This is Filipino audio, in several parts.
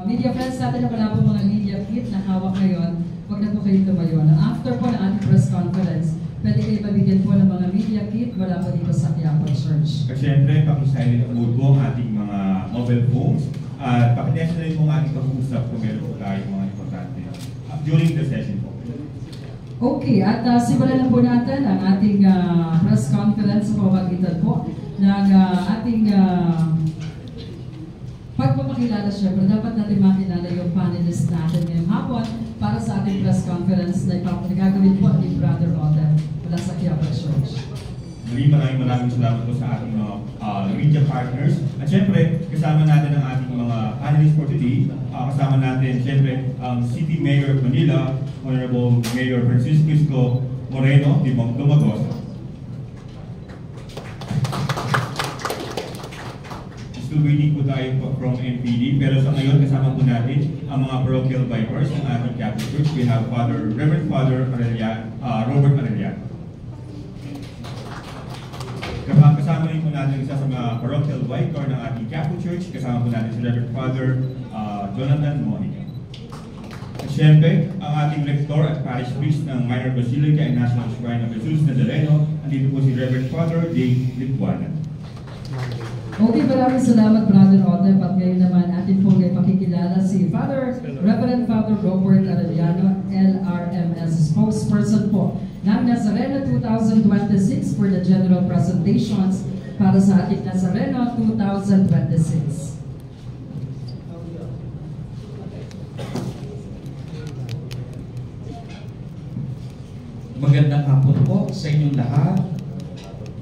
media friends natin na wala po mga media kit na hawak ngayon, huwag na po kayo tumayo. After po ng ating press conference, pwede kayo pabigyan po ng mga media kit mula po dito sa Quiapo Church. At syempre, paki-silent mode po ang ating mga mobile phones at paki-test na rin po ang ating pag-uusap kung meron po tayong mga importante during the session po. Okay, at simulan na po natin ang ating press conference sa pamamagitan po ng ating pagpapakilala. Siyempre, dapat natin makilala yung panelists natin ngayong hapon para sa ating press conference na gagawin po ni Brother Oden mula sa Quiapo Church. Maraming salamat po sa ating media partners. At syempre, kasama natin ang ating mga panelists for today. Kasama natin, syempre, ang City Mayor of Manila, Honorable Mayor Francisco Moreno de Dumagosa. Still waiting po tayo from MPD, pero sa ngayon kasama po natin ang mga parochial vipers ng ating Quiapo Church. We have Reverend Father Robert Arellano. Kasama rin po natin isa sa mga parochial vicar ng ating Quiapo Church. Kasama po natin si Reverend Father Jonathan Monica. At syempre, ang ating rector at parish priest ng Minor Basilica and National Shrine of Jesus Nazareno, andito po si Reverend Father Dave Litwanan. Okay, maraming salamat Brother Oden. At ngayon naman atin po ngayon pakikilala si Reverend Father Robert Arellano, LRMS spokesperson po ng Nazareno 2026 for the general presentations para sa ating Nazareno 2026. Magandang hapon po sa inyong lahat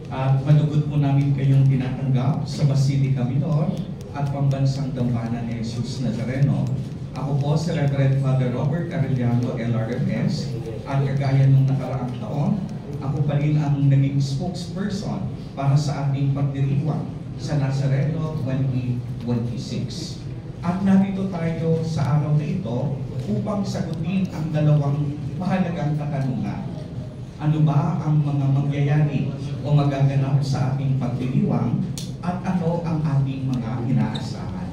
at malugod po namin kayong tinatanggap sa Basilica Minor at Pambansang Dambana ni Jesus Nazareno. Ako po si Reverend Father Robert Arellano, LRMS, at kagaya nung nakaraang taon, ako pa rin ang naging spokesperson para sa ating pagdiriwang sa Nazareno 2026. At narito tayo sa araw na ito upang sagutin ang dalawang mahalagang katanungan. Ano ba ang mga mangyayari o magaganap sa ating pagdiriwang at ano ang ating mga inaasahan?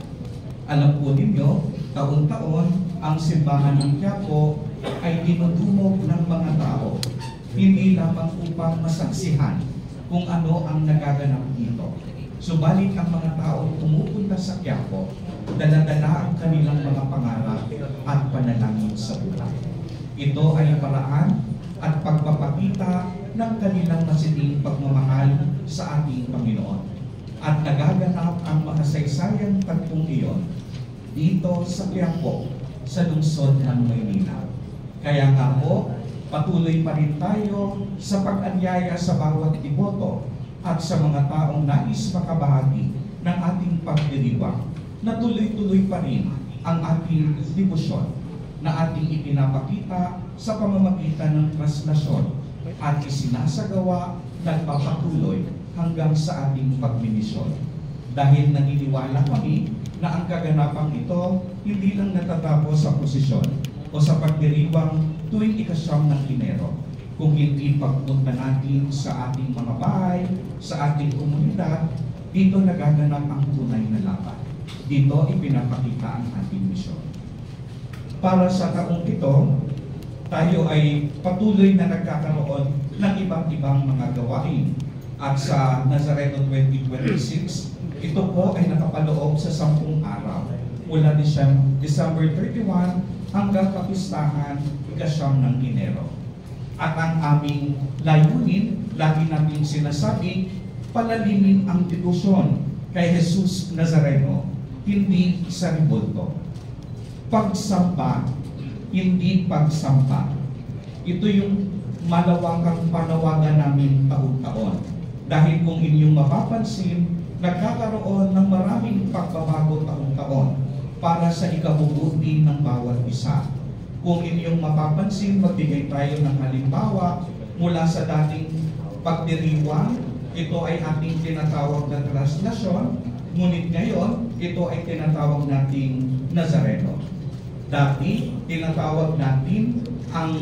Alam po ninyo, taon-taon ang simbahan ng Quiapo ay dinudumog ng mga tao, hindi lamang upang masaksihan kung ano ang nagaganap dito. Subalit ang mga tao pumupunta sa Quiapo, dala-dala ang kanilang mga pangarap at panalangin sa buhay. Ito ay paraan at pagpapakita ng kanilang masiting pagmamahal sa ating Panginoon. At nagaganap ang makasaysayang tagpong iyon dito sa Quiapo, sa lungsod ng Maynila. Kaya nga po, patuloy pa rin tayo sa pag-anyaya sa bawat deboto at sa mga taong nais makabahagi ng ating pagdiriwang na tuloy-tuloy pa rin ang ating debosyon na ating ipinapakita sa pamamagitan ng translasyon at isinasagawa nagpapatuloy hanggang sa ating pagmimisyon. Dahil naniniwala kami na ang kaganapang ito hindi lang natatapos sa posisyon o sa pagdiriwang tuwing ikasyam ng Enero, kung hindi pagpunta natin sa ating mga bahay, sa ating komunidad, dito nagaganap ang tunay na laban. Dito ipinapakita ang ating misyon. Para sa taong ito, tayo ay patuloy na nagkakaroon ng iba't-ibang mga gawain. At sa Nazareno 2026, ito po ay nakapaloob sa 10 araw mula December 31 hanggang kapistahan ikasyam ng Enero. At ang aming layunin, lagi natin sinasabi, palalimin ang debosyon kay Jesus Nazareno, hindi sa ribulto. Pagsamba, hindi pagsampa. Ito yung malawakang panawagan namin taon-taon. Dahil kung inyong mapapansin, nagkakaroon ng maraming pagbabago taon-taon para sa ikabubuti ng bawat isa. Kung inyong mapapansin, magbigay tayo ng halimbawa mula sa dating pagdiriwang. Ito ay ating tinatawag na translasyon, ngunit ngayon, ito ay tinatawag nating Nazareno. Dati, tinatawag natin ang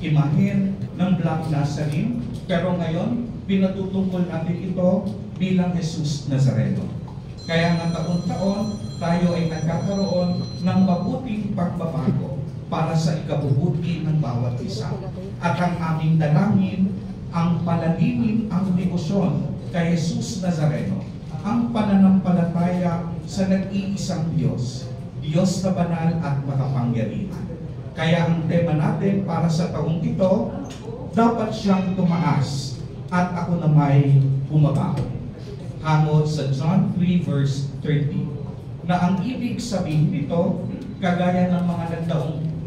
imahen ng Black Nazarene, pero ngayon, pinatutungkol natin ito bilang Jesus Nazareno. Kaya nga taon-taon, tayo ay nagkakaroon ng mabuting pagbabago para sa ikabubuti ng bawat isa. At ang aming dalangin, ang palalimin ang debosyon kay Jesus Nazareno, ang pananampalataya sa nag-iisang Diyos, Diyos na banal at makapangyarihan. Kaya ang tema natin para sa taong ito, dapat siyang tumaas at ako na may bumaba. Hango sa John 3 verse 30, na ang ibig sabihin nito, kagaya ng mga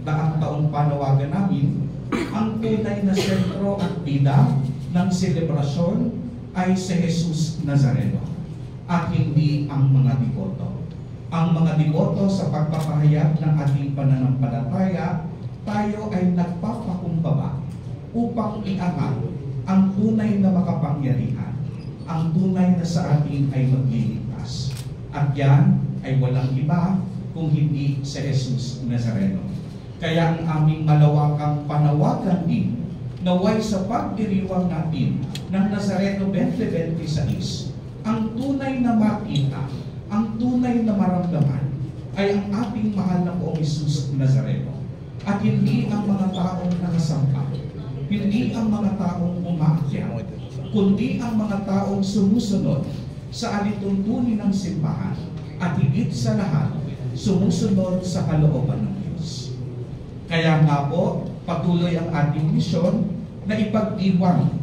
daang taong panawagan namin, ang tunay na sentro at bida ng selebrasyon ay si Jesus Nazareno at hindi ang mga deboto. Ang mga deboto sa pagpapahayag ng ating pananampalataya, tayo ay nagpapakumbaba upang iangat ang tunay na makapangyarihan, ang tunay na sa atin ay magliligtas. At yan ay walang iba kung hindi si Jesus Nazareno. Kaya ang aming malawakang panawagan din, naway sa pagdiriwang natin ng Nazareno 2026, ang tunay na makita, ang tunay na maramdaman ay ang ating mahal na Poong Jesus Nazareno. At hindi ang mga taong nakasampa, hindi ang mga taong umaakyat, kundi ang mga taong sumusunod sa alituntunin ng simbahan at higit sa lahat, sumusunod sa kalooban ng Diyos. Kaya nga po, patuloy ang ating misyon na ipagdiwang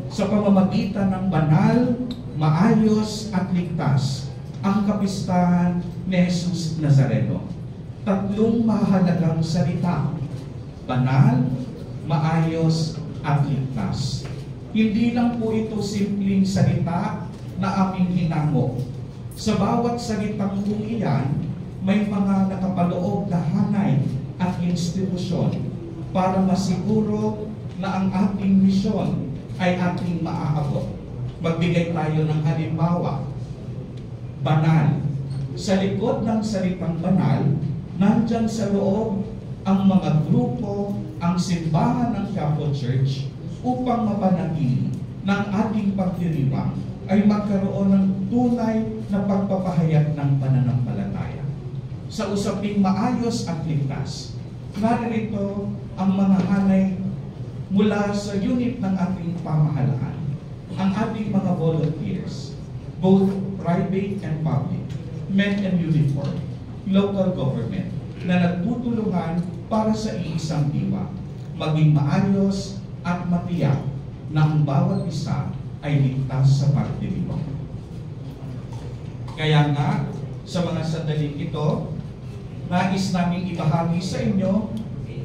sa pamamagitan ng banal, maayos at ligtas ang kapistahan ni Jesus Nazareno. Tatlong mahalagang salita: banal, maayos at ligtas. Hindi lang po ito simpleng salita na aming hinango. Sa bawat salitang kung iyan, may mga nakapaloob na hanay at institusyon para masiguro na ang ating misyon ay ating maaabot. Magbigay tayo ng halimbawa. Banal. Sa likod ng salitang banal, nandyan sa loob ang mga grupo, ang simbahan ng Quiapo Church upang mapanatili ng ating pagdiriwang ay magkaroon ng tunay na pagpapahayag ng pananampalataya. Sa usaping maayos at ligtas, narito ang mga hanay mula sa unit ng ating pamahalaan, ang ating mga volunteers, both private and public, men in uniform, local government, na nagtutulungan para sa iisang diwa, maging maayos at matiyak na ang bawat isa ay ligtas sa pagdiriwang. Kaya nga, sa mga sandaling ito, nais naming ibahagi sa inyo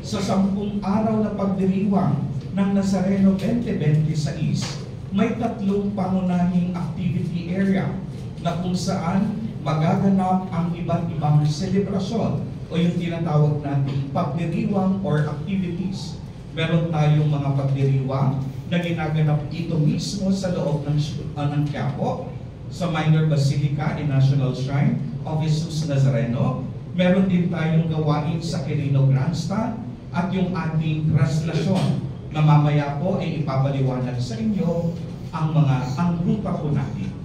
sa 10 araw na pagdiriwang ng Nazareno 2026, may 3 pangunahing activity area na kung saan magaganap ang iba't ibang selebrasyon o yung tinatawag nating pagdiriwang or activities. Meron tayong mga pagdiriwang na ginaganap dito mismo sa loob ng Quiapo, sa Minor Basilica and National Shrine of Jesus Nazareno. Meron din tayong gawain sa Quirino Grandstand at yung ating traslasyon na mamaya po ay ipapaliwanag sa inyo ang ruta po natin.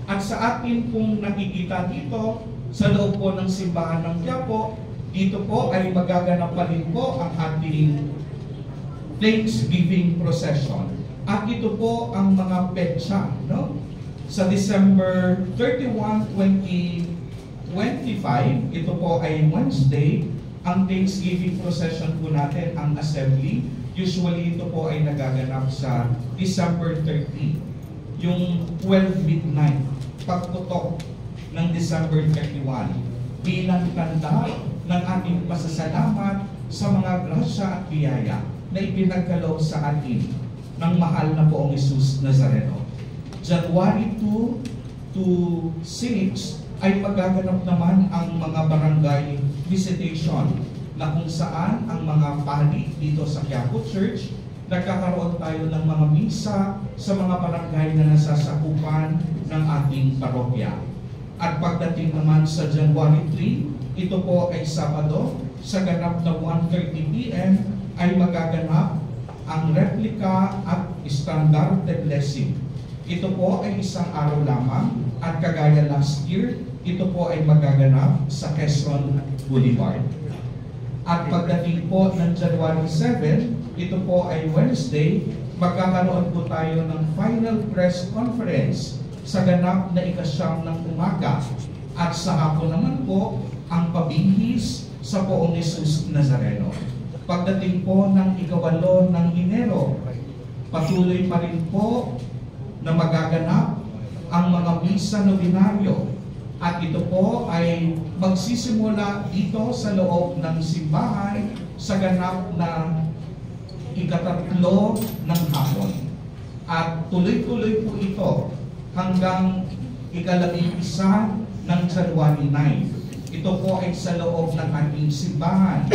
At sa atin pong nakikita dito, sa loob po ng simbahan ng Quiapo, dito po ay magaganap pa rin po ang ating Thanksgiving procession. At ito po ang mga petsa, no? Sa December 31, 2025, ito po ay Wednesday, ang Thanksgiving procession po natin, ang assembly. Usually ito po ay nagaganap sa December 30, yung 12 midnight, pagputok ng December 31, bilang tanda ng ating pasasalamat sa mga grasya at biyaya na ipinagkaloob sa atin ng mahal na Poong Jesus Nazareno. January 2 to 6 ay magaganap naman ang mga barangay visitation na kung saan ang mga pari dito sa Quiapo Church, nagkakaroon tayo ng mga misa sa mga barangay na nasasakupan ng ating parokya. At pagdating naman sa January 3, ito po ay Sabado, sa ganap na 1:30 p.m. ay magaganap ang replika at standard blessing. Ito po ay isang araw lamang at kagaya last year, ito po ay magaganap sa Quezon Boulevard. At pagdating po ng January 7, ito po ay Wednesday, magkakaroon po tayo ng final press conference sa ganap na ikasyam ng umaga. At sa hapon naman po, ang pabihis sa Poong Jesus Nazareno. Pagdating po ng ikawalo ng Enero, patuloy pa rin po na magaganap ang mga misa novenaryo. At ito po ay magsisimula dito sa loob ng simbahan sa ganap na ikatatlo ng hapon. At tuloy-tuloy po ito hanggang ika-11 ng January 9. Ito po ay sa loob ng ating simbahan.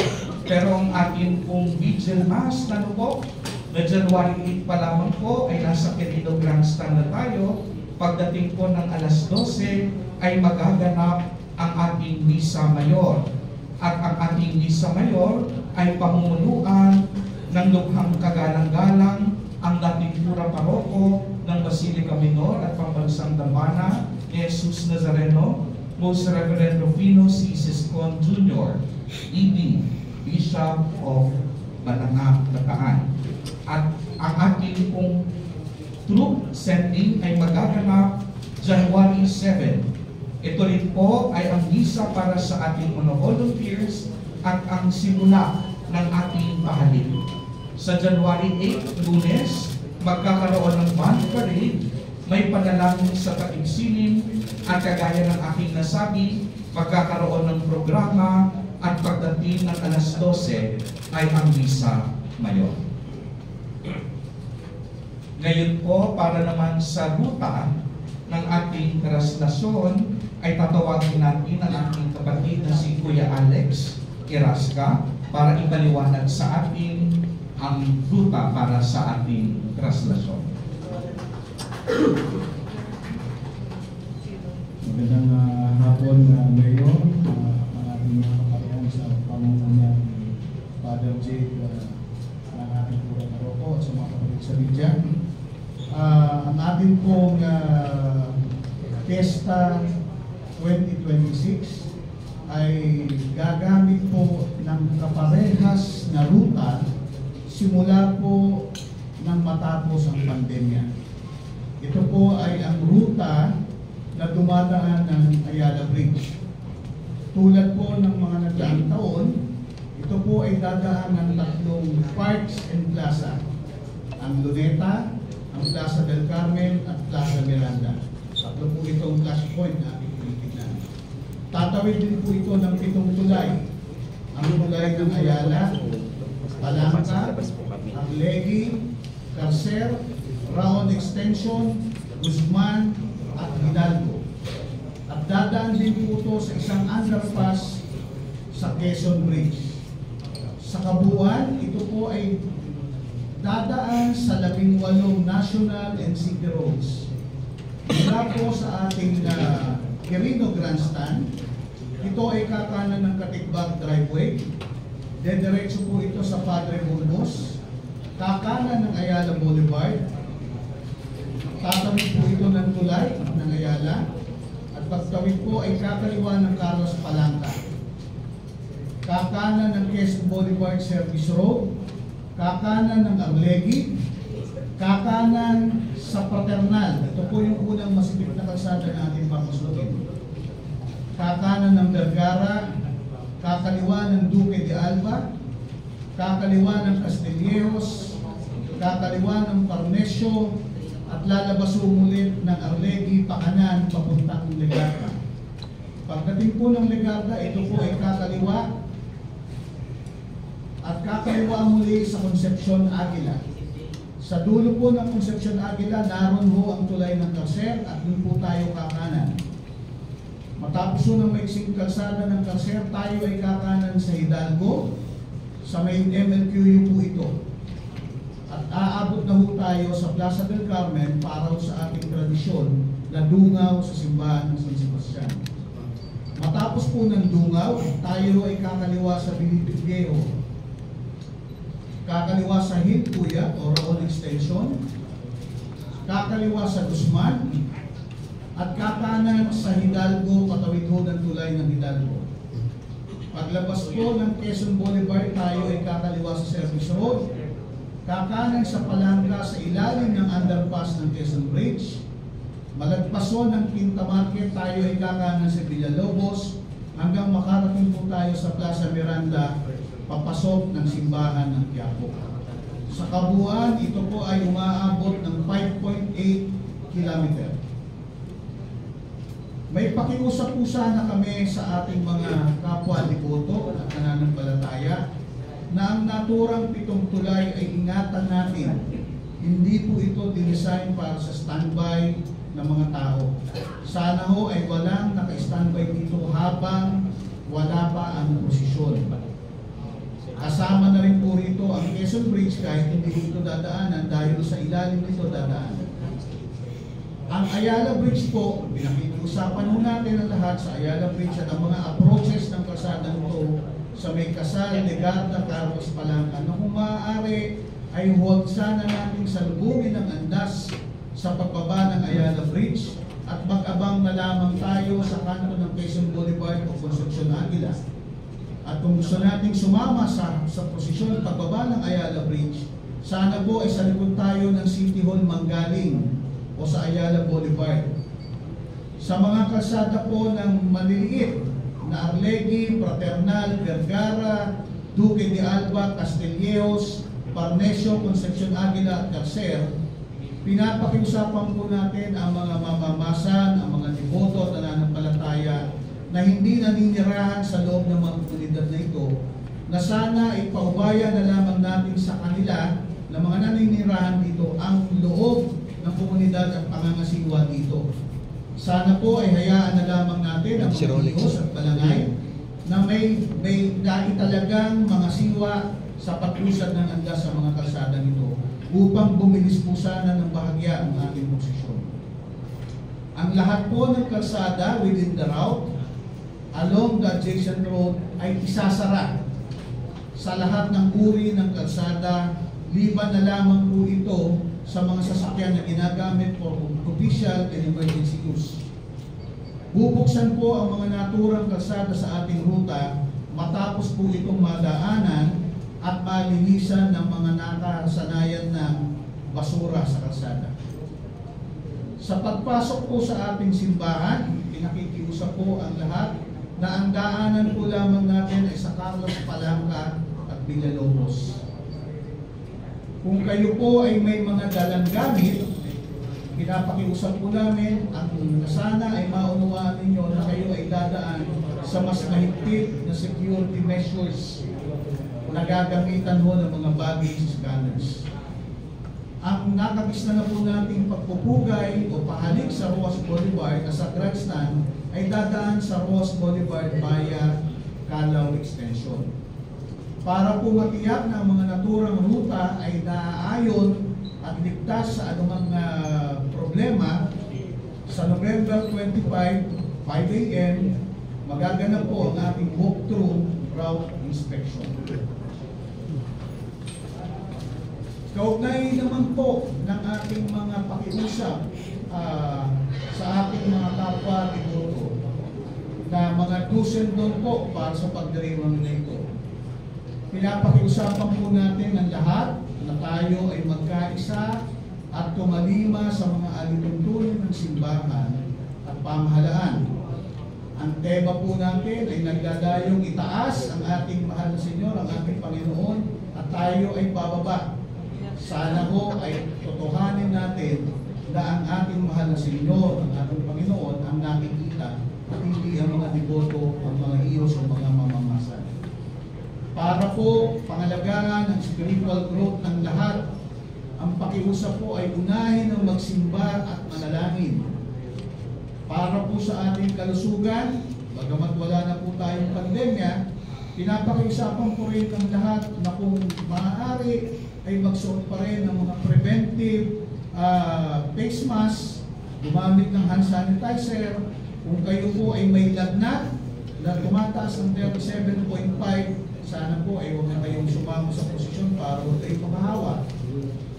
Pero ang ating pong Vigil Mass na po, na January 8 pa lamang po ay nasa Quirino Grandstand na tayo. Pagdating po ng alas 12 ay magaganap ang ating Misa Mayor. At ang ating Misa Mayor ay pamumunuan ng lubhang kagalang-galang ang dating pura paroko ng Basilica Minor at Pambansang Dambana ni Jesus Nazareno, Most Reverend Rufino C. Siscon Jr., ED, Bishop of Balangap, Bataan. At ang ating pong troop sending ay magaganap January 7. Ito rin po ay ang misa para sa ating mga volunteers at ang simula ng ating pahalin. Sa January 8, Lunes, magkakaroon ng band parade, may panalangin sa taimsilim at kagaya ng aking nasabi, magkakaroon ng programa at pagdating ng alas 12 ay ang Misa Mayor. Ngayon po, para naman sa ruta ng ating traslasyon, ay tatawagin natin ang ating kapatid na si Kuya Alex Irasca para ipaliwanag sa atin ang ruta para sa ating traslasyon. Magandang hapon, Mayor, ang ating mga kapatihan sa pamumunan ni Father Jake, ang ating pura paroko at sa mga kapatid sa media. Ang ating pong Fiesta 2026 ay gagamit po ng kaparehas na ruta simula po nang matapos ang pandemya. Ito po ay ang ruta na dumadaan ng Ayala Bridge. Tulad po ng mga nagdaang taon, ito po ay dadaan ng tatlong parks and plaza. Ang Luneta, ang Plaza del Carmen at Plaza Miranda. Tatlo po itong flash point na ating tinitignan. Tatawid din po ito ng 7 tulay. Ang tulay ng Ayala, Palangka, Arlegui, Carcer, Raon Extension, Guzman, at Hidalgo. At dadaan din po ito sa isang underpass sa Quezon Bridge. Sa kabuuan, ito po ay dadaan sa 18 national and city roads. Mula po sa ating Quirino Grandstand, ito ay kakanan ng Katigbag Driveway. Dediretso po ito sa Padre Burgos, kakanan ng Ayala Boulevard. Tatawid po ito ng tulay ng Ayala. At pagtawid po ay kakaliwa ng Carlos Palangka. Kakanan ng Quezon Boulevard Service Road, kakanan ng Arlegui, kakanan sa Fraternal. Ito po yung unang masipit na kalsada na ating pamuslugin. Kakanan ng Vergara, kakaliwa ng Duque de Alba, kakaliwa ng Castillejos, kakaliwa ng Parnesio, at lalabas umulit ng Arlegui pakanan papuntang Legarda. Pagdating po ng Legarda, ito po ay kakaliwa at kakaliwa muli sa Concepcion Aguila. Sa dulo po ng Concepcion Aguila, naroon ho ang tulay ng Carcer at dun po tayo kakanan. Matapos po ng maiksing kalsada ng Carcer, tayo ay kakanan sa Hidalgo, sa may MLQU po ito. At aabot na ho tayo sa Plaza del Carmen para sa ating tradisyon na dungaw sa simbahan ng San Sebastian. Matapos po ng dungaw, tayo ay kakaliwa sa Bilibideo, kakaliwa sa Hilpuyat o Raon Extension, kakaliwa sa Guzman, at kakanan sa Hidalgo, patawid ho ng tulay ng Hidalgo. Paglabas po ng Quezon Boulevard, tayo ay kakaliwa sa Service Road, kakanan sa Palangka sa ilalim ng underpass ng Quezon Bridge, malagpaso ng Quinta Market, tayo ay kakanan sa Villalobos, hanggang makarating po tayo sa Plaza Miranda, papasok ng simbahan ng Quiapo. Sa kabuuan, ito po ay umaabot ng 5.8 kilometer. May pakiusap po sana kami sa ating mga kapwa deboto at nananampalataya na ang naturang 7 tulay ay ingatan natin. Hindi po ito dinesign para sa standby ng mga tao. Sana ho ay walang naka-standby dito habang wala pa ang posisyon. Kasama na rin po rito ang Quezon Bridge kahit hindi dito dadaanan dahil sa ilalim nito dadaanan. Ang Ayala Bridge po, pinakikiusapan ho natin ang lahat sa Ayala Bridge at ang mga approaches ng kalsada nito sa may Casal, Legarda, Carlos, Palangka na kung maaari ay huwag sana natin salubungin ang andas sa pagbaba ng Ayala Bridge at mag-abang na lamang tayo sa kanto ng Quezon Boulevard o Concepcion Aguila. At kung gusto nating sumama sa posisyon pagbaba ng Ayala Bridge, sana po ay sa likod tayo ng City Hall Manggaling o sa Ayala Boulevard. Sa mga kalsada po ng maliliit na Arlegui, Fraternal, Vergara, Duque de Alba, Castillejos, Parnesio, Concepcion Aguila at Tercer, pinapakiusapan po natin ang mga mamamasan, ang mga deboto at nananampalataya na hindi naninirahan sa loob ng mga komunidad na ito, na sana ipaubayan na lamang natin sa kanila na mga naninirahan dito ang loob ng komunidad at pangangasiwa dito. Sana po ay hayaan na lamang natin ang mga hiyos at balangay na may talagang mga siwa sa paglusad ng andas sa mga kalsada nito upang bumilis po sana ng bahagya ang ating posisyon. Ang lahat po ng kalsada within the route along the adjacent road ay isasara sa lahat ng uri ng kalsada, liban na lamang po ito sa mga sasakyan na ginagamit for official and emergency use. Bubuksan po ang mga naturang kalsada sa ating ruta matapos po itong madaanan at malinisan ng mga nakasanayan ng basura sa kalsada. Sa pagpasok po sa ating simbahan, pinakikiusap po ang lahat na ang daanan po lamang natin ay sa Carlos, Palangka at Villalobos. Kung kayo po ay may mga dalang gamit, pinapakiusap po namin ang sana ay maunawaan ninyo na kayo ay dadaan sa mas mahigpit na security measures na gagamitan ho ng mga baggage scanners. Ang nakabis na po nating pagpupugay o pahalik sa Roas Boulevard at sa grandstand ay dadaan sa Roas Boulevard via Calao Extension. Para po matiyak na ang mga naturang ruta ay naaayon at ligtas sa anumang problema, sa November 25, 5 a.m., magaganap po ang ating walkthrough route inspection. Kaugnay naman po ng ating mga pakiusap sa ating mga kapwa deboto na mga do's and don't po para sa pagdiriwang na ito. Pinapakiusapan po natin ang lahat na tayo ay magkaisa at tumalima sa mga alituntunin ng simbahan at pamahalaan. Ang tema po natin ay nagdadayong itaas ang ating mahal na Senyor, ang ating Panginoon, at tayo ay bababa. Sana po ay totohanin natin na ang ating mahal na Senyor, ang ating Panginoon, ang nakikita at hindi ang mga deboto, ang mga hiyos o mga mamamasan. Para po pangalagaan ng spiritual growth ng lahat, ang pakiusap po ay unahin ng magsimba at manalangin. Para po sa ating kalusugan, bagamat wala na po tayong pandemya, pinapakiusapan po rin ng lahat na kung maaari ay magsuot pa rin ng mga preventive face mask, gumamit ng hand sanitizer. Kung kayo po ay may lagnat na tumataas ng 37.5, sana po ay huwag na kayong sumama sa posisyon para huwag kayong makahawa.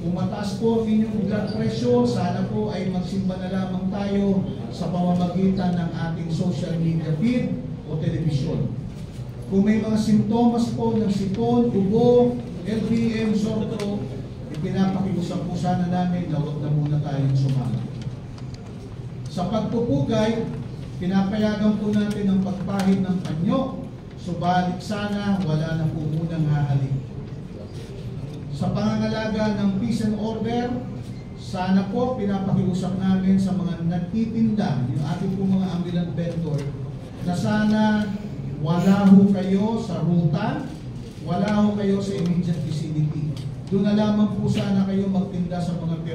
Kung mataas po ang inyong blood pressure, sana po ay magsimba na lamang tayo sa pamamagitan ng ating social media feed o telebisyon. Kung may mga simptomas po ng sipon, ubo, LVM, sore throat, ipinapakiusap po sana namin na huwag na muna tayong sumama. Sa pagpupugay, pinapayagan po natin ang pagpahid ng panyo, subalit sana wala na po munang hahalik. Sa pangangalaga ng peace and order, sana po pinapakiusap namin sa mga nagtitinda, yung ating po mga ambulant vendor, na sana wala ho kayo sa ruta, wala ho kayo sa immediate vicinity. Doon na lamang po sana kayo magtinda sa mga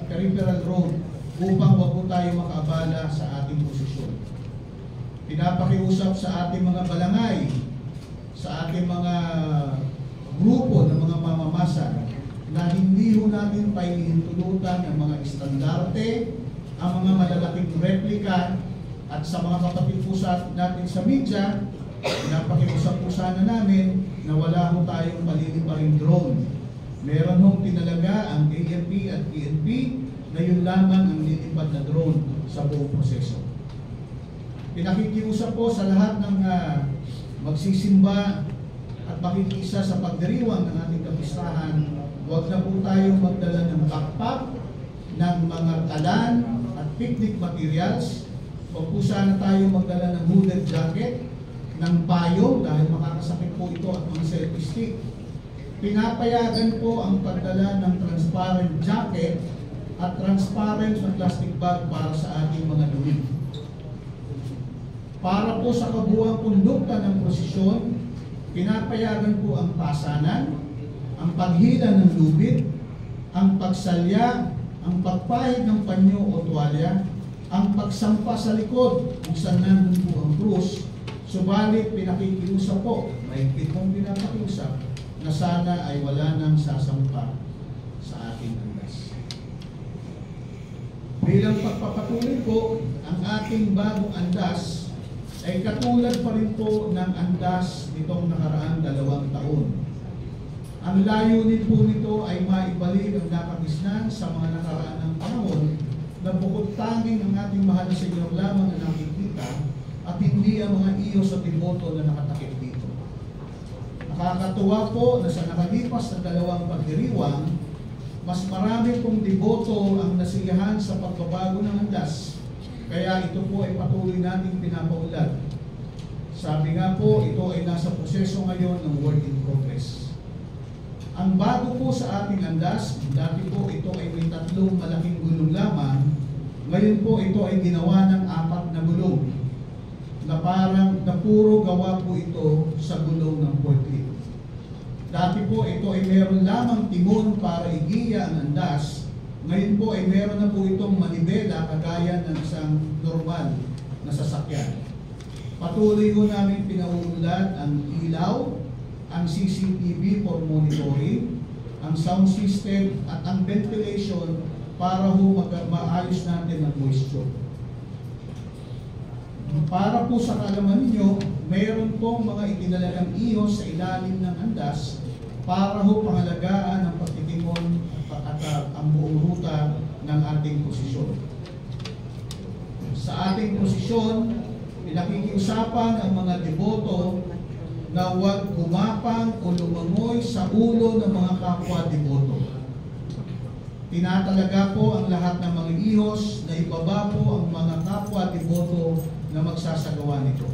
peripheral road upang wag po tayo makaabala sa ating posisyon. Pinapakiusap sa ating mga balangay, sa ating mga grupo ng mga mamamasa na hindi ho natin paihintulutan ang mga estandarte, ang mga malalaking replika, at sa mga kapatid po natin sa media, pinapakiusap po sana namin na wala ho tayong paliliparing drone. Meron hong tinalaga ang AFP at PNP na yun lamang ang lilipad na drone sa buong proseso. Pinakikiusap po sa lahat ng magsisimba at makikisa sa pagdiriwang ng ating kapistahan, huwag na po tayong magdala ng backpack, ng mga kalan at picnic materials. Huwag po sana tayong magdala ng hooded jacket, ng payo dahil makakasakit po ito at mga selfie stick. Pinapayagan po ang pagdala ng transparent jacket at transparent na plastic bag para sa ating mga dumi. Para po sa kabuuang kondukta ng prosesyon, pinapayagan po ang pasanan, ang paghila ng lubid, ang pagsalya, ang pagpahid ng panyo o tuwalya, ang pagsampa sa likod kung saan nandun po ang krus. Subalit pinakikiusap po, mahigpit pong pinapakiusap na sana ay wala nang sasampa sa ating andas. Bilang pagpapatuloy po, ang ating bagong andas ay katulad pa rin po ng andas nitong nakaraang 2 taon. Ang layunin po nito ay maibalik ang nakagisnan sa mga nakaraan ng panahon na bukod tanging ang ating mahal na Senyor lamang na nakikita at hindi ang mga iyos at devoto na nakatakip dito. Nakakatuwa po na sa nakalipas na 2 pagdiriwang, mas marami pong deboto ang nasiyahan sa pagbabago ng andas. Kaya ito po ay patuloy nating pinapaulad. Sabi nga po, ito ay nasa proseso ngayon ng work in progress. Ang bago po sa ating andas, dati po ito ay may 3 malaking gulong lamang. Ngayon po ito ay ginawa ng 4 na gulong na parang na puro gawa po ito sa gulong ng forklift. Dati po ito ay meron lamang timon para igiya ang andas. Ngayon po ay meron na po itong manibela kagaya ng isang normal na sasakyan. Patuloy ko namin pinauulad ang ilaw, ang CCTV for monitoring, ang sound system at ang ventilation para maayos natin ang moisture. Para po sa kaalaman ninyo, mayroon pong mga itinalagang ihos sa ilalim ng andas para ho pangalagaan ang pagtitingon at ang buong ruta ng ating posisyon. Sa ating posisyon, pinakikiusapan ang mga deboto na huwag gumapang o lumangoy sa ulo ng mga kapwa deboto. Tinatalaga po ang lahat ng mga ihos na ibaba po ang mga kapwa deboto na magsasagawa nito.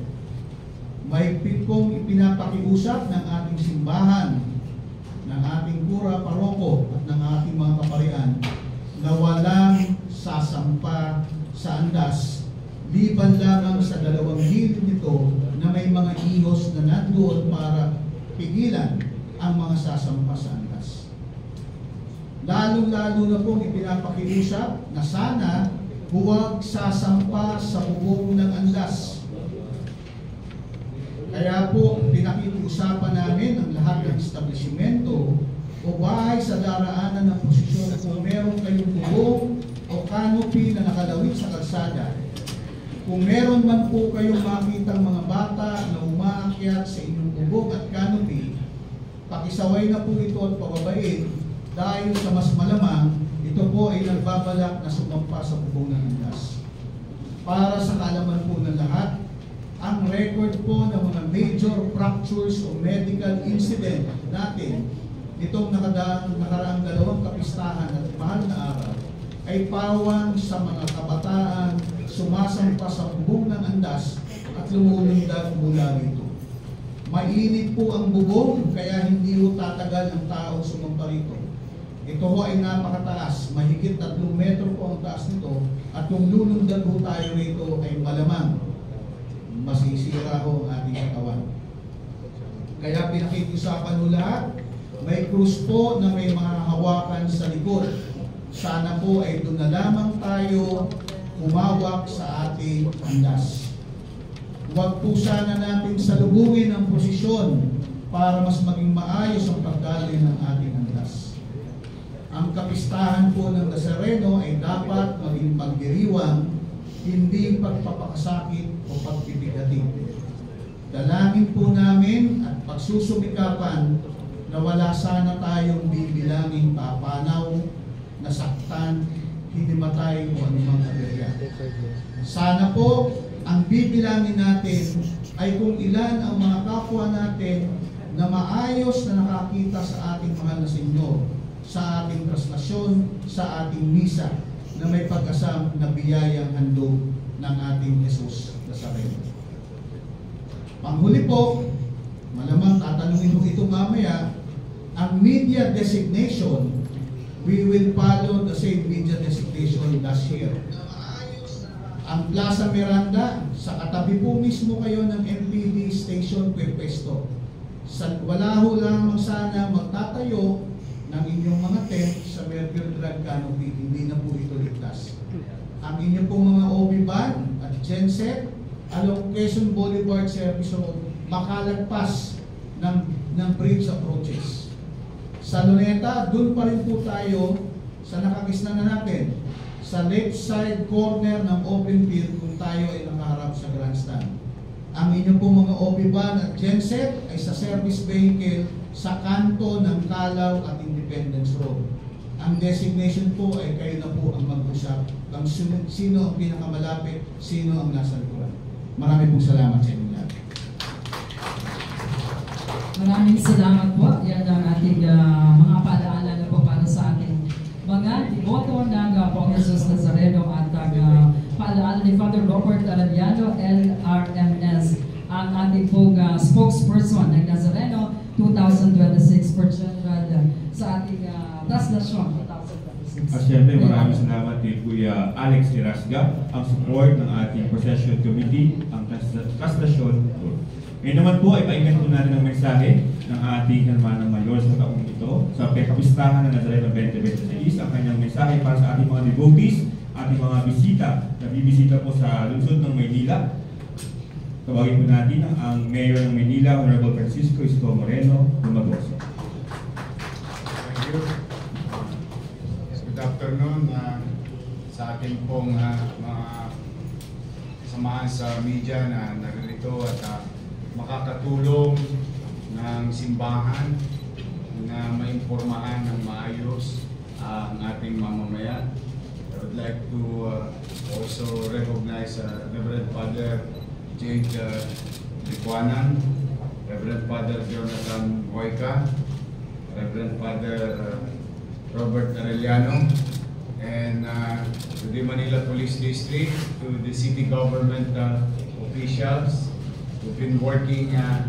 Mahigpit pong ipinapakiusap ng ating simbahan, ng ating kura, paroko at ng ating mga kaparian na walang sasampa sa andas liban lamang sa 2 gilid nito na may mga ihos na nandoon para pigilan ang mga sasampa sa andas. Lalo-lalo na pong ipinapakiusap na sana huwag sasampa sa bubong ng andas. Kaya po, pinakikiusapan namin ang lahat ng establishmento o bahay sa daraanan ng posisyon kung meron kayong bubong o canopy na nakalawit sa kalsada. Kung meron man po kayong makitang mga bata na umaakyat sa inyong bubong at canopy, pakisaway na po ito at pababain dahil sa mas malamang, ito po ay nagbabalak na sumampa sa bubong ng andas. Para sa kaalaman po ng lahat, ang record po ng mga major fractures o medical incident natin itong nakaraang dalawang kapistahan at mahal na araw ay pawang sa mga kabataan sumasampa sa bubong ng andas at lumulundag mula rito. Mainit po ang bubong kaya hindi po tatagal ang taong sumampa rito. Ito ho ay napakataas, mahigit 3 metro po ang taas nito at kung lulundag po tayo rito ay malamang masisira ho ang ating katawan. Kaya pinakikiusapan ho lahat, may krus po na may mga hawakan sa likod. Sana po ay doon na lamang tayo humawak sa ating andas. Huwag po sana natin salubungin ang posisyon para mas maging maayos ang pagdaloy ng ating andas. Ang kapistahan po ng Nazareno ay dapat maging pagdiriwang, hindi pagpapakasakit o pagpipigati. Dalangin po namin at pagsusumikapan na wala sana tayong bibilangin papanaw, nasaktan, hinimatay o anumang aberya. Sana po ang bibilangin natin ay kung ilan ang mga kapwa natin na maayos na nakakita sa ating mahal na Senyor, sa ating traslasyon, sa ating misa, na may pagkasam na biyayang handog ng ating Jesus Nazareno. Panghuli po, malamang tatanungin mo ito mamaya, ang media designation, we will follow the same media designation last year. Ang Plaza Miranda, sa katabi po mismo kayo ng MPD station pwesto. Wala ho lamang sana magtatayo ng inyong mga tent sa Mercury Drug Canopy, hindi na po ito ligtas. Ang inyong pong mga OB van at genset along Quezon Boulevard Service Road, makalagpas ng bridge approaches. Sa Luneta, doon pa rin po tayo sa nakakisna na natin, sa left side corner ng open field kung tayo ay nakaharap sa grandstand. Ang inyong pong mga OB van at genset ay sa service vehicle sa kanto ng Calaw at Independence Road. Ang designation po ay kayo na po ang mag-usap kung sino ang pinakamalapit, sino ang nasa likuran. Maraming pong salamat sa inyo lahat. Maraming salamat po. Yan ang ating mga paalaala na po para sa ating mga devoto ng Pong Jesus Nazareno at paalaala ni Father Robert Arellano, LRMS, ang ating pong spokesperson ng Nazareno 2026 for General sa ating traslasyon 2026. At syempre maraming salamat kay Kuya Alex Irasga, ang support ng ating procession committee, ang traslasyon. Ngayon naman po ay painggan po natin ang mensahe ng ating Hermana Mayor sa taong ito sa Kapistahan ng Nazareno 2026. Ang kanyang mensahe para sa ating mga devotees, ating mga bisita na bibisita po sa lungsod ng Maynila. Tawagin po natin ang Mayor ng Maynila, Honorable Francisco Isko Moreno Lumagoso. Thank you. Good afternoon sa ating pong mga samahan sa media na naririto at makakatulong ng simbahan na maimpormahan ng maayos ang ating mamamayan. I would like to also recognize Reverend Father Jade Lipuanan, Reverend Father Jonathan Boyka, Reverend Father Robert Arellano, and to the Manila Police District, to the city government officials who've been working hand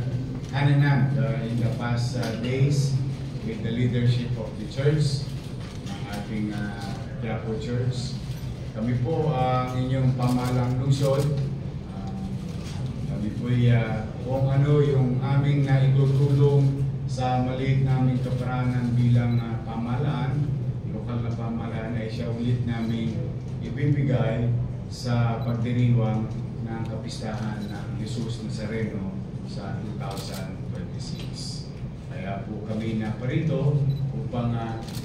in hand in the past days with the leadership of the church, ng ating Quiapo Church. Kami po ang inyong pamahalang lungsod. Kami po kung ano yung aming naitutulong sa maliit naming kaparanan bilang pamahalaan, lokal na pamahalaan, ay siya ulit namin ibibigay sa pagdiriwang ng kapistahan ng Jesus Nazareno sa 2026. Kaya po kami na parito upang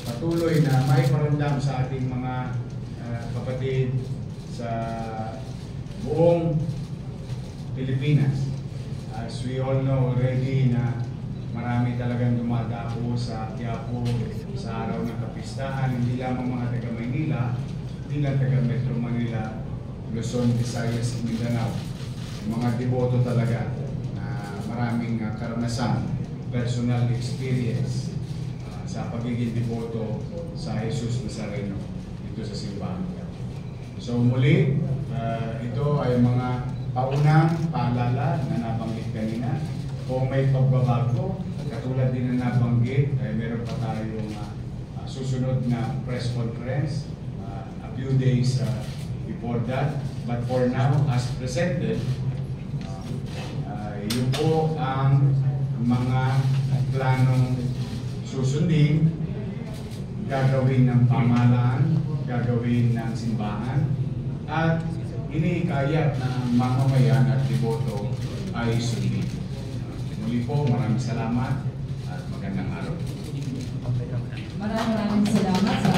patuloy na may paramdam sa ating mga kapatid sa buong Pilipinas. As we all know already na marami talagang dumadako sa Quiapo sa araw ng kapistahan, hindi lamang mga taga Maynila, hindi lang taga Metro Manila, Luzon, Visayas, at Mindanao. Mga deboto talaga na maraming karanasan, personal experience sa pagiging deboto sa Jesus Nazareno dito sa simbahan. So muli, ito ay mga paunang paalala na nabanggit kanina. Kung may pagbabago, katulad din na nabanggit, ay meron pa tayong susunod na press conference a few days before that. But for now, as presented, yun po ang mga planong susundin, gagawin ng pamahalaan, gagawin ng simbahan, at iniikayat na mamamayan at deboto ay sundin. Muli po, maraming salamat at magandang araw. Maraming salamat sa